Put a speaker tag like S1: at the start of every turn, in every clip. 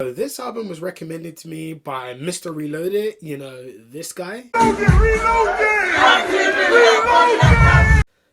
S1: So this album was recommended to me by Mr. Reloaded, you know, this guy.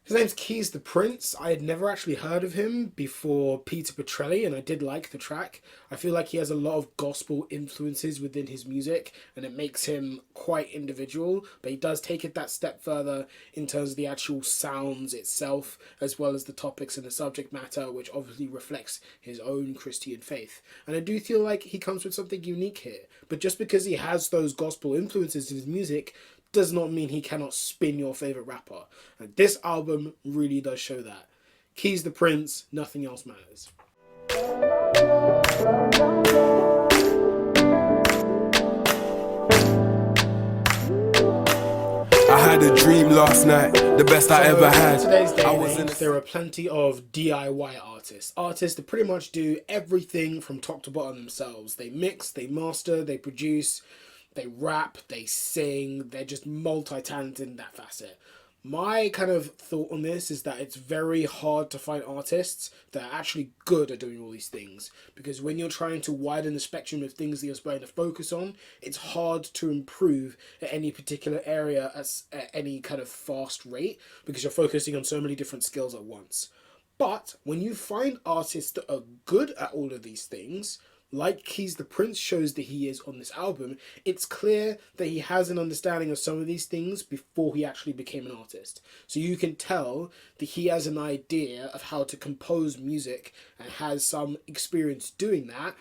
S1: His name's Keys the Prince. I had never actually heard of him before Peter Petrelli, and I did like the track. I feel like he has a lot of gospel influences within his music, and it makes him quite individual, but he does take it that step further in terms of the actual sounds itself, as well as the topics and the subject matter, which obviously reflects his own Christian faith. And I do feel like he comes with something unique here, but just because he has those gospel influences in his music does not mean he cannot spin your favorite rapper. And this album really does show that. Keys the Prince, Nothing Else Matters.
S2: I had a dream last night, the best I ever had.
S1: In today's day and age, there are plenty of DIY artists. Artists that pretty much do everything from top to bottom themselves. They mix, they master, they produce, they rap, they sing, they're just multi-talented in that facet. My kind of thought on this is that it's very hard to find artists that are actually good at doing all these things. Because when you're trying to widen the spectrum of things that you're supposed to focus on, it's hard to improve at any particular area at any kind of fast rate, because you're focusing on so many different skills at once. But when you find artists that are good at all of these things, like Keys the Prince shows that he is on this album, it's clear that he has an understanding of some of these things before he actually became an artist. So you can tell that he has an idea of how to compose music and has some experience doing that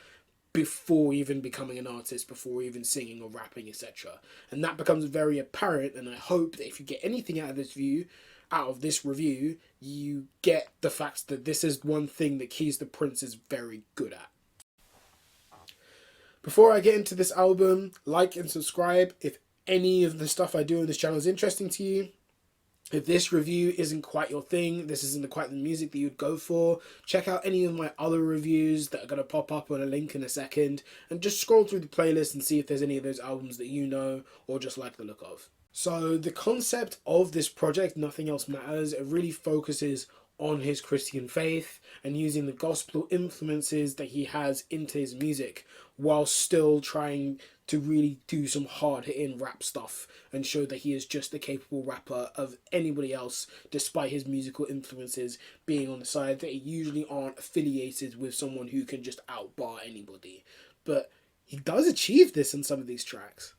S1: before even becoming an artist, before even singing or rapping, etc. And that becomes very apparent, and I hope that if you get anything out of this review, you get the fact that this is one thing that Keys the Prince is very good at. Before I get into this album, like and subscribe if any of the stuff I do on this channel is interesting to you. If this review isn't quite your thing, this isn't quite the music that you'd go for, check out any of my other reviews that are going to pop up on a link in a second, and just scroll through the playlist and see if there's any of those albums that you know or just like the look of. So the concept of this project, Nothing Else Matters, it really focuses on his Christian faith and using the gospel influences that he has into his music, while still trying to really do some hard-hitting rap stuff and show that he is just a capable rapper of anybody else, despite his musical influences being on the side that usually aren't affiliated with someone who can just outbar anybody. But he does achieve this in some of these tracks.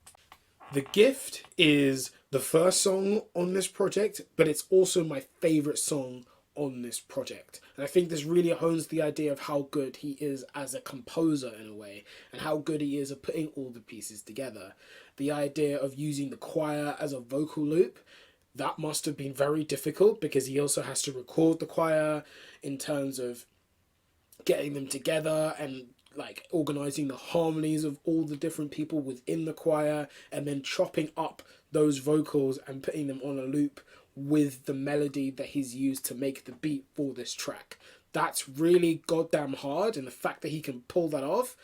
S1: The Gift is the first song on this project, but it's also my favourite song on this project. And I think this really hones the idea of how good he is as a composer in a way, and how good he is at putting all the pieces together. The idea of using the choir as a vocal loop, that must have been very difficult, because he also has to record the choir in terms of getting them together and like organizing the harmonies of all the different people within the choir, and then chopping up those vocals and putting them on a loop with the melody that he's used to make the beat for this track. That's really goddamn hard, and the fact that he can pull that off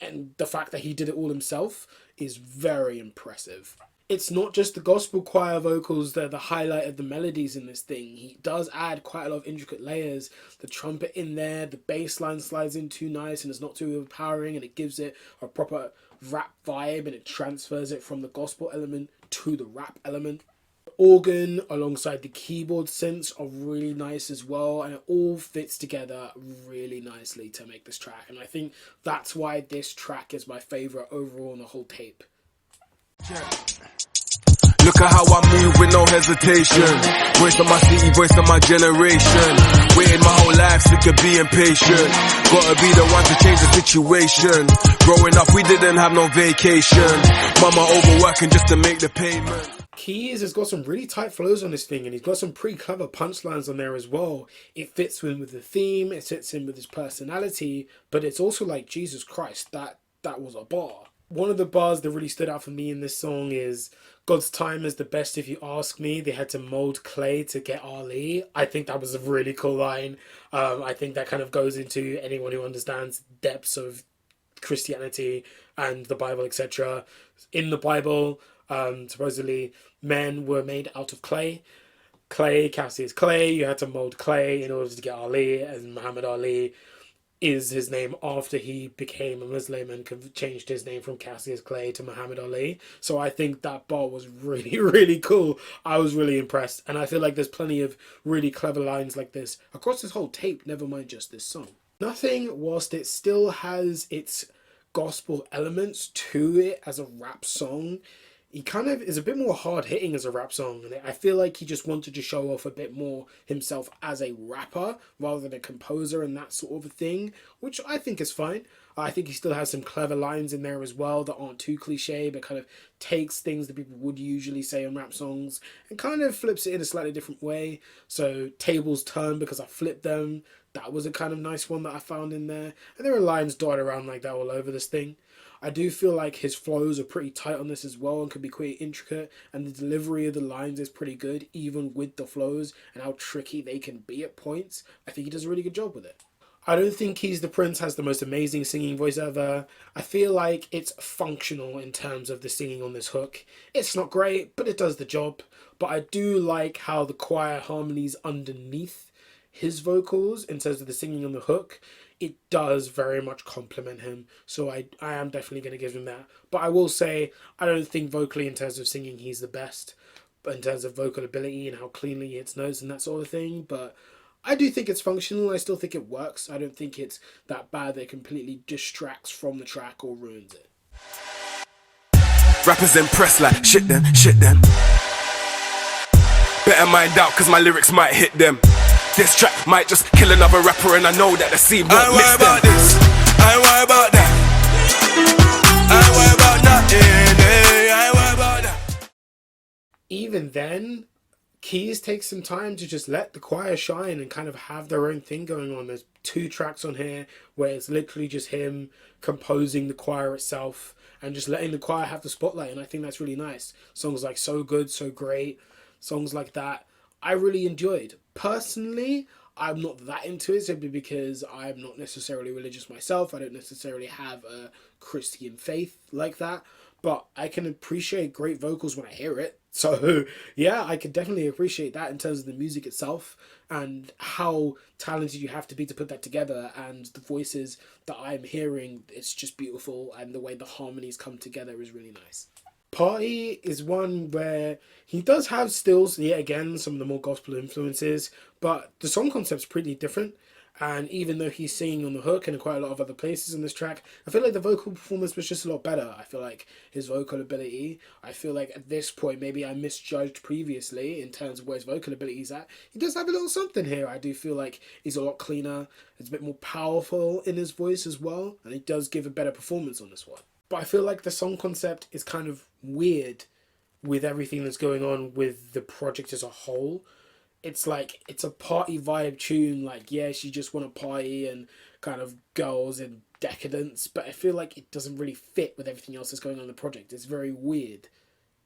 S1: and the fact that he did it all himself is very impressive. It's not just the gospel choir vocals that are the highlight of the melodies in this thing. He does add quite a lot of intricate layers. The trumpet in there, the bass line slides in too nice and it's not too overpowering, and it gives it a proper rap vibe, and it transfers it from the gospel element to the rap element. Organ alongside the keyboard synths are really nice as well, and it all fits together really nicely to make this track, and I think that's why this track is my favourite overall on the whole tape.
S2: Look at how I move with no hesitation. Voice of my city, voice of my generation. Waiting my whole life, sick of being patient. Gotta be the one to change the situation. Growing up, we didn't have no vacation. Mama overworking just to make the payment.
S1: Keys has got some really tight flows on this thing, and he's got some pretty clever punchlines on there as well. It fits in with the theme, it fits in with his personality, but it's also like, Jesus Christ, that was a bar. One of the bars that really stood out for me in this song is, God's time is the best if you ask me. They had to mold clay to get Ali. I think that was a really cool line. I think that kind of goes into anyone who understands depths of Christianity and the Bible, etc. In the Bible, supposedly men were made out of clay. Clay, Cassie is clay. You had to mold clay in order to get Ali, as Muhammad Ali. is his name after he became a Muslim and changed his name from Cassius Clay to Muhammad Ali. So I think that bar was really, really cool. I was really impressed. And I feel like there's plenty of really clever lines like this across this whole tape, never mind just this song. Nothing, whilst it still has its gospel elements to it as a rap song, he kind of is a bit more hard hitting as a rap song, and I feel like he just wanted to show off a bit more himself as a rapper rather than a composer and that sort of a thing, which I think is fine. I think he still has some clever lines in there as well that aren't too cliche, but kind of takes things that people would usually say in rap songs and kind of flips it in a slightly different way. So tables turn because I flipped them. That was a kind of nice one that I found in there. And there are lines dotted around like that all over this thing. I do feel like his flows are pretty tight on this as well and can be quite intricate, and the delivery of the lines is pretty good even with the flows and how tricky they can be at points. I think he does a really good job with it. I don't think He's the Prince has the most amazing singing voice ever. I feel like it's functional in terms of the singing on this hook. It's not great, but it does the job. But I do like how the choir harmonies underneath his vocals in terms of the singing on the hook, it does very much compliment him. So I am definitely going to give him that. But I will say, I don't think vocally in terms of singing he's the best, but in terms of vocal ability and how cleanly he hits notes and that sort of thing. But I do think it's functional. I still think it works. I don't think it's that bad that it completely distracts from the track or ruins it.
S2: Rappers impressed like shit them. Better mind out cause my lyrics might hit them. This track might just kill another rapper and I know that the scene won't miss them. I worry about this, I worry about that, I worry about nothing, I worry about that.
S1: Even then, Keys takes some time to just let the choir shine and kind of have their own thing going on. There's 2 tracks on here where it's literally just him composing the choir itself and just letting the choir have the spotlight, and I think that's really nice. Songs like So Good, So Great, songs like that, I really enjoyed. Personally, I'm not that into it simply because I'm not necessarily religious myself. I don't necessarily have a Christian faith like that, but I can appreciate great vocals when I hear it. So yeah, I can definitely appreciate that in terms of the music itself and how talented you have to be to put that together, and the voices that I'm hearing, it's just beautiful, and the way the harmonies come together is really nice. Party is one where he does have stills, yet again, some of the more gospel influences, but the song concept's pretty different. And even though he's singing on the hook and in quite a lot of other places in this track, I feel like the vocal performance was just a lot better. I feel like his vocal ability, I feel like at this point, maybe I misjudged previously in terms of where his vocal ability is at. He does have a little something here. I do feel like he's a lot cleaner, he's a bit more powerful in his voice as well, and he does give a better performance on this one. But I feel like the song concept is kind of weird with everything that's going on with the project as a whole. It's like, it's a party vibe tune, like, yes, you just want to party and kind of girls in decadence, but I feel like it doesn't really fit with everything else that's going on in the project. It's very weird.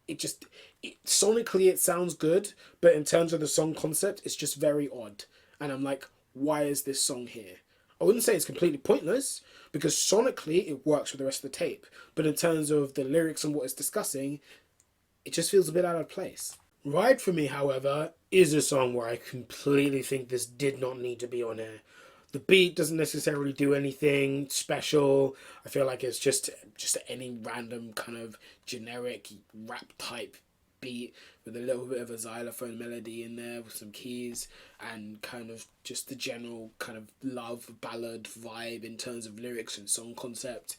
S1: Sonically it sounds good, but in terms of the song concept, it's just very odd. And I'm like, why is this song here? I wouldn't say it's completely pointless, because sonically it works with the rest of the tape. But in terms of the lyrics and what it's discussing, it just feels a bit out of place. Ride For Me, however, is a song where I completely think this did not need to be on here. The beat doesn't necessarily do anything special. I feel like it's just any random kind of generic rap type beat with a little bit of a xylophone melody in there with some keys and kind of just the general kind of love ballad vibe in terms of lyrics and song concept.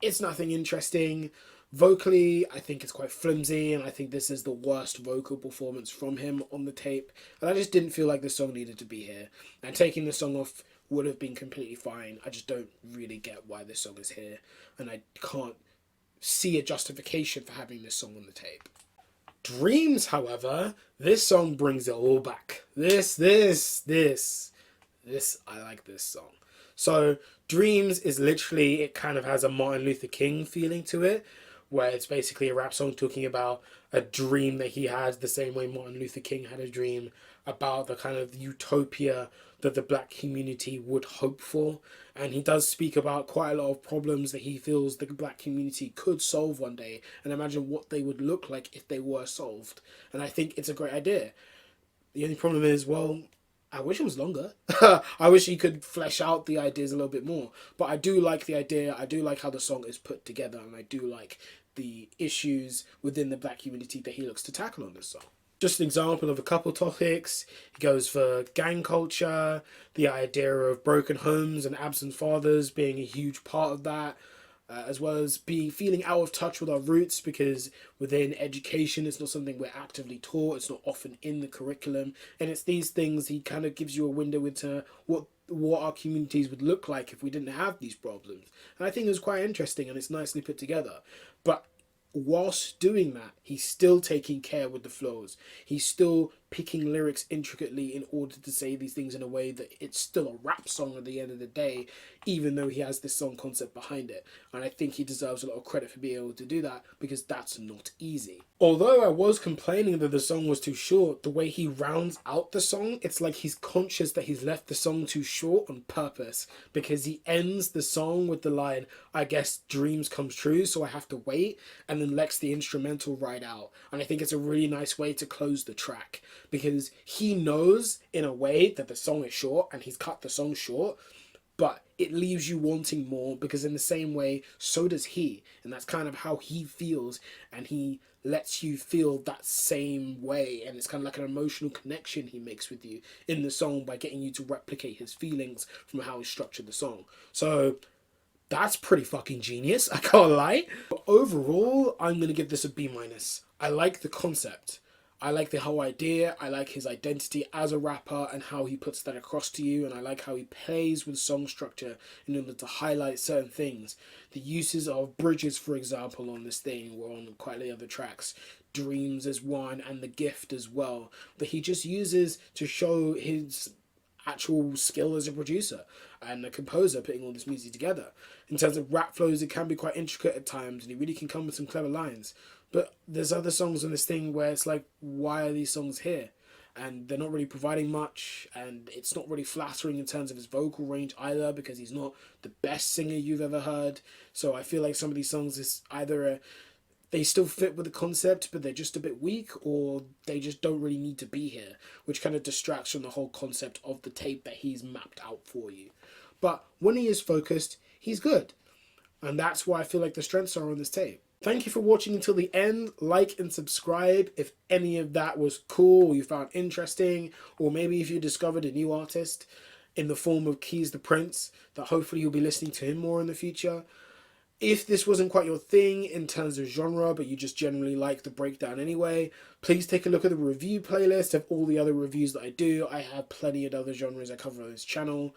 S1: It's nothing interesting. Vocally, I think it's quite flimsy, and I think this is the worst vocal performance from him on the tape. And I just didn't feel like the song needed to be here. And taking the song off would have been completely fine. I just don't really get why this song is here, and I can't see a justification for having this song on the tape. Dreams, however, this song brings it all back. This, I like this song. So, Dreams is literally, it kind of has a Martin Luther King feeling to it, where it's basically a rap song talking about a dream that he had, the same way Martin Luther King had a dream about the kind of utopia that the black community would hope for. And he does speak about quite a lot of problems that he feels the black community could solve one day, and imagine what they would look like if they were solved. And I think it's a great idea. The only problem is, well, I wish it was longer. I wish he could flesh out the ideas a little bit more. But I do like the idea. I do like how the song is put together, and I do like the issues within the black community that he looks to tackle on this song. Just an example of a couple topics. He goes for gang culture, the idea of broken homes and absent fathers being a huge part of that, as well as feeling out of touch with our roots, because within education it's not something we're actively taught, it's not often in the curriculum, and it's these things he kind of gives you a window into what our communities would look like if we didn't have these problems. And I think it was quite interesting and it's nicely put together. But whilst doing that, he's still taking care with the flows. He's still picking lyrics intricately in order to say these things in a way that it's still a rap song at the end of the day, even though he has this song concept behind it. And I think he deserves a lot of credit for being able to do that, because that's not easy. Although I was complaining that the song was too short, the way he rounds out the song, it's like he's conscious that he's left the song too short on purpose, because he ends the song with the line, "I guess dreams comes true, so I have to wait," and then lets the instrumental ride out. And I think it's a really nice way to close the track, because he knows in a way that the song is short and he's cut the song short, but it leaves you wanting more, because in the same way, so does he. And that's kind of how he feels, and he lets you feel that same way, and it's kind of like an emotional connection he makes with you in the song by getting you to replicate his feelings from how he structured the song. So that's pretty fucking genius, I can't lie. But overall, I'm going to give this a B-. I like the concept. I like the whole idea. I like his identity as a rapper and how he puts that across to you. And I like how he plays with song structure in order to highlight certain things. The uses of bridges, for example, on this thing were on quite a lot of other tracks. Dreams is one, and The Gift as well, that he just uses to show his actual skill as a producer and a composer putting all this music together. In terms of rap flows, it can be quite intricate at times, and he really can come with some clever lines. But there's other songs on this thing where it's like, why are these songs here? And they're not really providing much, and it's not really flattering in terms of his vocal range either, because he's not the best singer you've ever heard. So I feel like some of these songs is either they still fit with the concept, but they're just a bit weak, or they just don't really need to be here, which kind of distracts from the whole concept of the tape that he's mapped out for you. But when he is focused, he's good. And that's why I feel like the strengths are on this tape. Thank you for watching until the end. Like and subscribe if any of that was cool or you found interesting, or maybe if you discovered a new artist in the form of Keys the Prince, that hopefully you'll be listening to him more in the future. If this wasn't quite your thing in terms of genre, but you just generally like the breakdown anyway, please take a look at the review playlist of all the other reviews that I do. I have plenty of other genres I cover on this channel.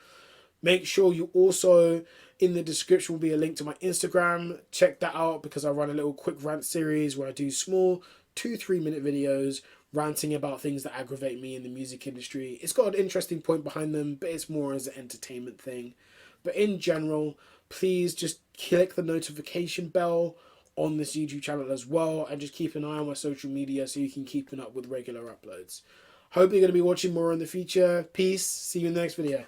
S1: Make sure you also, in the description will be a link to my Instagram. Check that out, because I run a little quick rant series where I do small 2-3 minute videos ranting about things that aggravate me in the music industry. It's got an interesting point behind them, but it's more as an entertainment thing. But in general, please just click the notification bell on this YouTube channel as well, and just keep an eye on my social media so you can keep up with regular uploads. Hope you're going to be watching more in the future. Peace. See you in the next video.